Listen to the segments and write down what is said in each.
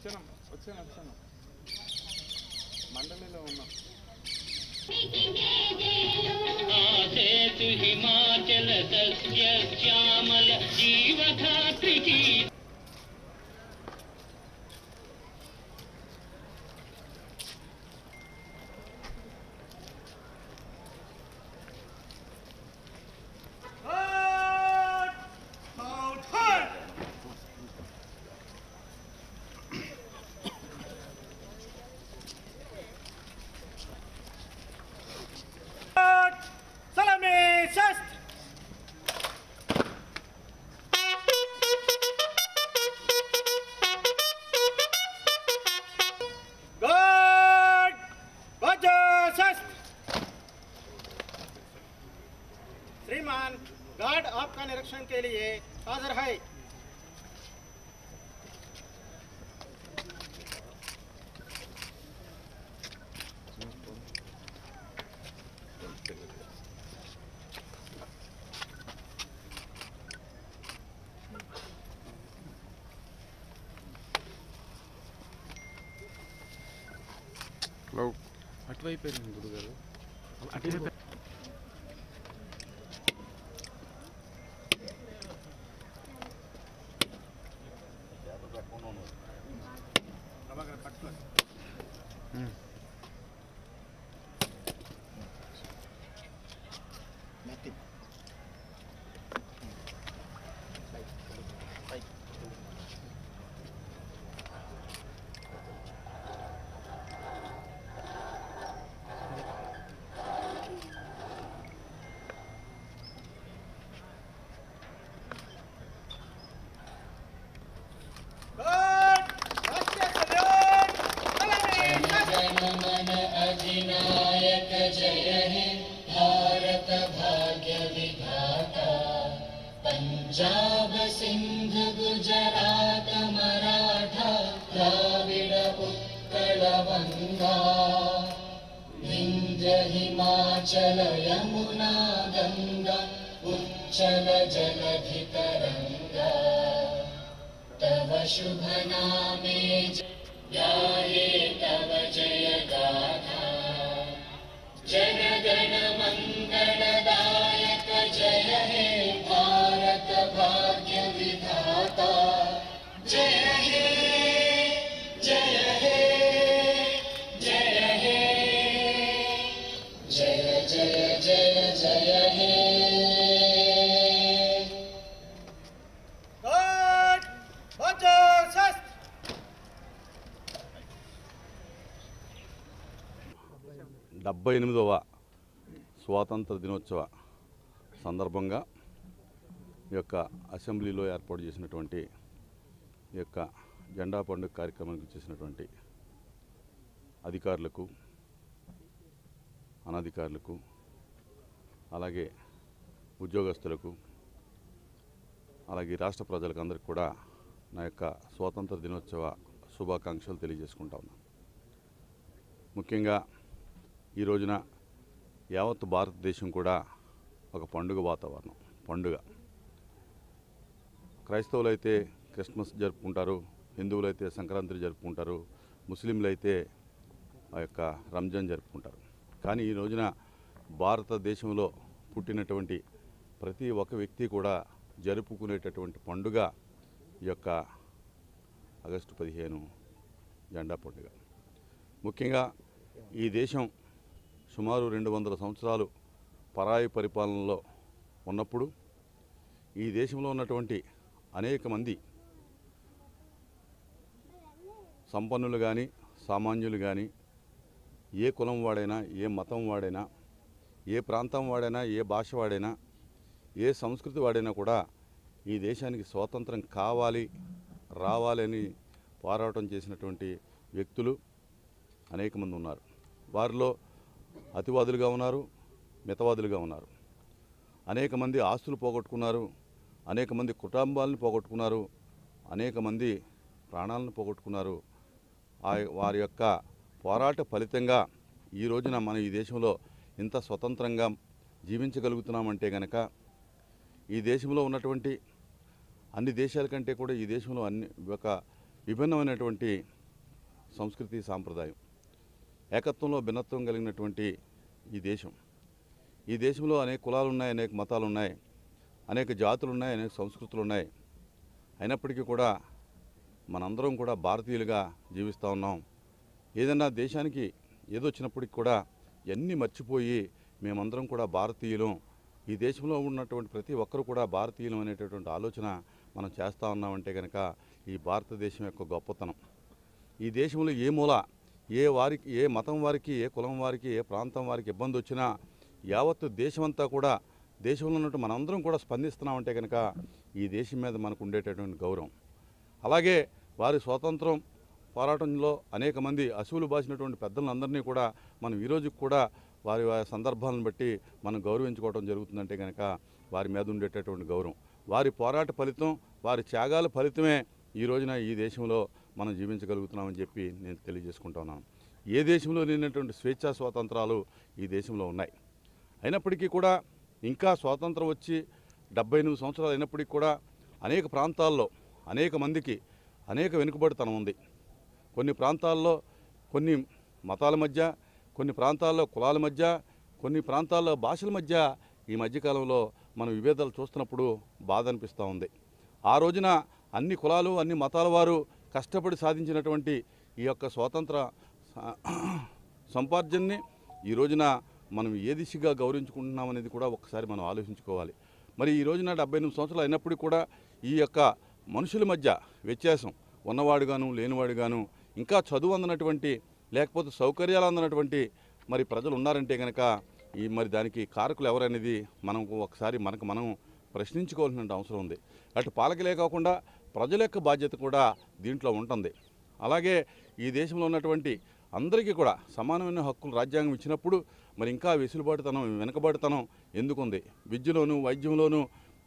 వచ్చాను మండలిలో ఉన్నాం. హిమాచల సస్య శ్యామల జీవధాత్రికి श्रीमान गार्ड आपका निरीक्षण के लिए हाजिर है। అటువైపు గురుగారు అటువైపు अधिनायक जय हे भारत भाग्य विधाता पंजाब सिंध गुजरात मराठा द्राविड उत्कल वंगा विंध्य हिमाचल यमुना गंगा उच्चल जलधि तरंगा तव शुभ नामे गाये तव जय गाथा जन गण मंगलदायक जय हे भारत भाग्य विधाता जय हे जय हे जय हे जय जय जय जय हे డెబ్బై 78వ స్వాతంత్ర దినోత్సవ సందర్భంగా ఈ యొక్క అసెంబ్లీలో ఏర్పాటు చేసినటువంటి ఈ యొక్క జెండా పండుగ కార్యక్రమానికి చేసినటువంటి అధికారులకు అనధికారులకు అలాగే ఉద్యోగస్తులకు అలాగే రాష్ట్ర ప్రజలకు అందరికీ కూడా నా యొక్క స్వాతంత్ర దినోత్సవ శుభాకాంక్షలు తెలియజేసుకుంటా ఉన్నాను. ముఖ్యంగా ఈ రోజున యావత్ భారతదేశం కూడా ఒక పండుగ వాతావరణం. పండుగ క్రైస్తవులు అయితే క్రిస్మస్ జరుపుకుంటారు, హిందువులు అయితే సంక్రాంతి జరుపుకుంటారు, ముస్లింలు అయితే ఆ యొక్క రంజాన్ జరుపుకుంటారు. కానీ ఈ రోజున భారతదేశంలో పుట్టినటువంటి ప్రతి ఒక్క వ్యక్తి కూడా జరుపుకునేటటువంటి పండుగ ఈ యొక్క ఆగస్టు 15 జెండా పండుగ. ముఖ్యంగా ఈ దేశం సుమారు 200 సంవత్సరాలు పరాయి పరిపాలనలో ఉన్నప్పుడు ఈ దేశంలో ఉన్నటువంటి అనేక మంది సంపన్నులు కానీ సామాన్యులు కానీ ఏ కులం వాడైనా ఏ మతం వాడైనా ఏ ప్రాంతం వాడైనా ఏ భాష వాడైనా ఏ సంస్కృతి వాడైనా కూడా ఈ దేశానికి స్వాతంత్రం కావాలి రావాలని పోరాటం చేసినటువంటి వ్యక్తులు అనేక మంది ఉన్నారు. వారిలో అతివాదులుగా ఉన్నారు, మితవాదులుగా ఉన్నారు. అనేక మంది ఆస్తులు పోగొట్టుకున్నారు, అనేక మంది కుటుంబాలను పోగొట్టుకున్నారు, అనేక మంది ప్రాణాలను పోగొట్టుకున్నారు. వారి యొక్క పోరాట ఫలితంగా ఈ రోజున మనం ఈ దేశంలో ఇంత స్వతంత్రంగా జీవించగలుగుతున్నామంటే గనక ఈ దేశంలో ఉన్నటువంటి అన్ని దేశాల కంటే కూడా ఈ దేశంలో ఒక విభిన్నమైనటువంటి సంస్కృతి సాంప్రదాయం, ఏకత్వంలో భిన్నత్వం కలిగినటువంటి ఈ దేశంలో అనేక కులాలు ఉన్నాయి, అనేక మతాలు ఉన్నాయి, అనేక జాతులు ఉన్నాయి, అనేక సంస్కృతులు ఉన్నాయి. అయినప్పటికీ కూడా మనందరం కూడా భారతీయులుగా జీవిస్తూ ఉన్నాం. ఏదైనా దేశానికి ఏదొచ్చినప్పటికి కూడా ఇవన్నీ మర్చిపోయి మేమందరం కూడా భారతీయులం, ఈ దేశంలో ఉన్నటువంటి ప్రతి ఒక్కరు కూడా భారతీయులం అనేటటువంటి ఆలోచన మనం చేస్తూ ఉన్నామంటే కనుక ఈ భారతదేశం యొక్క గొప్పతనం. ఈ దేశంలో ఏ మూల ఏ మతం వారికి, ఏ కులం వారికి, ఏ ప్రాంతం వారికి ఇబ్బంది వచ్చినా యావత్తు దేశమంతా కూడా, దేశంలో ఉన్నట్టు మనందరం కూడా స్పందిస్తున్నామంటే కనుక ఈ దేశం మీద మనకు ఉండేటటువంటి గౌరవం. అలాగే వారి స్వాతంత్రం పోరాటంలో అనేక మంది అసువులు బాసినటువంటి పెద్దలందరినీ కూడా మనం ఈరోజు కూడా వారి సందర్భాలను బట్టి మనం గౌరవించుకోవడం జరుగుతుందంటే కనుక వారి మీద ఉండేటటువంటి గౌరవం, వారి పోరాట ఫలితం, వారి త్యాగాల ఫలితమే ఈ రోజున ఈ దేశంలో మనం జీవించగలుగుతున్నామని చెప్పి నేను తెలియజేసుకుంటున్నాను. ఏ దేశంలో లేనటువంటి స్వేచ్ఛా స్వాతంత్రాలు ఈ దేశంలో ఉన్నాయి. అయినప్పటికీ కూడా ఇంకా స్వాతంత్రం వచ్చి 78 సంవత్సరాలు అయినప్పటికీ కూడా అనేక ప్రాంతాల్లో అనేక మందికి అనేక వెనుకబడితనం ఉంది. కొన్ని ప్రాంతాల్లో కొన్ని మతాల మధ్య, కొన్ని ప్రాంతాల్లో కులాల మధ్య, కొన్ని ప్రాంతాల్లో భాషల మధ్య ఈ మధ్యకాలంలో మనం విభేదాలు చూస్తున్నప్పుడు బాధ అనిపిస్తూ ఉంది. ఆ రోజున అన్ని కులాలు, అన్ని మతాల వారు కష్టపడి సాధించినటువంటి ఈ యొక్క స్వాతంత్ర సంపార్జనని ఈ రోజున మనం ఏ దిశగా గౌరవించుకుంటున్నాం అనేది కూడా ఒకసారి మనం ఆలోచించుకోవాలి. మరి ఈ రోజున 78 సంవత్సరాలు అయినప్పటికీ కూడా ఈ యొక్క మనుషుల మధ్య వ్యత్యాసం, ఉన్నవాడుగాను లేనివాడుగాను, ఇంకా చదువు అందనటువంటి లేకపోతే సౌకర్యాలు అందనటువంటి మరి ప్రజలు ఉన్నారంటే కనుక మరి దానికి కారకులు ఎవరనేది మనం ఒకసారి మనకు మనం ప్రశ్నించుకోవాల్సిన అవసరం ఉంది. అటు పాలకులే కాకుండా ప్రజల యొక్క బాధ్యత కూడా దీంట్లో ఉంటుంది. అలాగే ఈ దేశంలో ఉన్నటువంటి అందరికీ కూడా సమానమైన హక్కులు రాజ్యాంగం ఇచ్చినప్పుడు మరి ఇంకా వెనుకబాటుతనం ఎందుకుంది? విద్యలోను, వైద్యంలోను,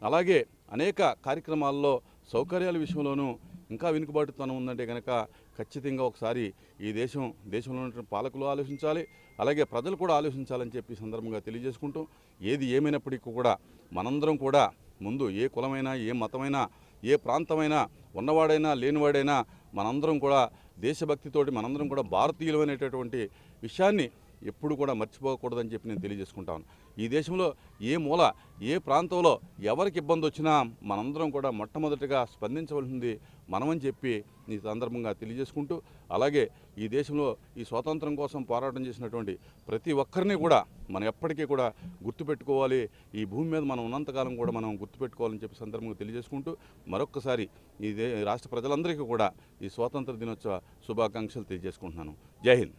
అలాగే అనేక కార్యక్రమాల్లో సౌకర్యాల విషయంలోనూ ఇంకా వెనుకబాటుతనం ఉందంటే కనుక ఖచ్చితంగా ఒకసారి ఈ దేశంలో ఉన్నటువంటి పాలకులు ఆలోచించాలి, అలాగే ప్రజలు కూడా ఆలోచించాలని చెప్పి సందర్భంగా తెలియజేసుకుంటూ, ఏది ఏమైనప్పటికీ కూడా మనందరం కూడా ముందు ఏ కులమైనా, ఏ మతమైనా, ఏ ప్రాంతమైనా, ఉన్నవాడైనా లేనివాడైనా మనందరం కూడా దేశభక్తితోటి మనందరం కూడా భారతీయులు అనేటటువంటి విషయాన్ని ఎప్పుడు కూడా మర్చిపోకూడదని చెప్పి నేను తెలియజేసుకుంటాను. ఈ దేశంలో ఏ మూల, ఏ ప్రాంతంలో ఎవరికి ఇబ్బంది వచ్చినా మనందరం కూడా మొట్టమొదటిగా స్పందించవలసింది మనమని చెప్పి ఈ సందర్భంగా తెలియజేసుకుంటూ, అలాగే ఈ దేశంలో ఈ స్వాతంత్రం కోసం పోరాటం చేసినటువంటి ప్రతి ఒక్కరిని కూడా మనం ఎప్పటికీ కూడా గుర్తుపెట్టుకోవాలి. ఈ భూమి మీద మనం ఉన్నంతకాలం కూడా మనం గుర్తుపెట్టుకోవాలని చెప్పి సందర్భంగా తెలియజేసుకుంటూ, మరొక్కసారి ఈ రాష్ట్ర ప్రజలందరికీ కూడా ఈ స్వాతంత్ర దినోత్సవ శుభాకాంక్షలు తెలియజేసుకుంటున్నాను. జై హింద్.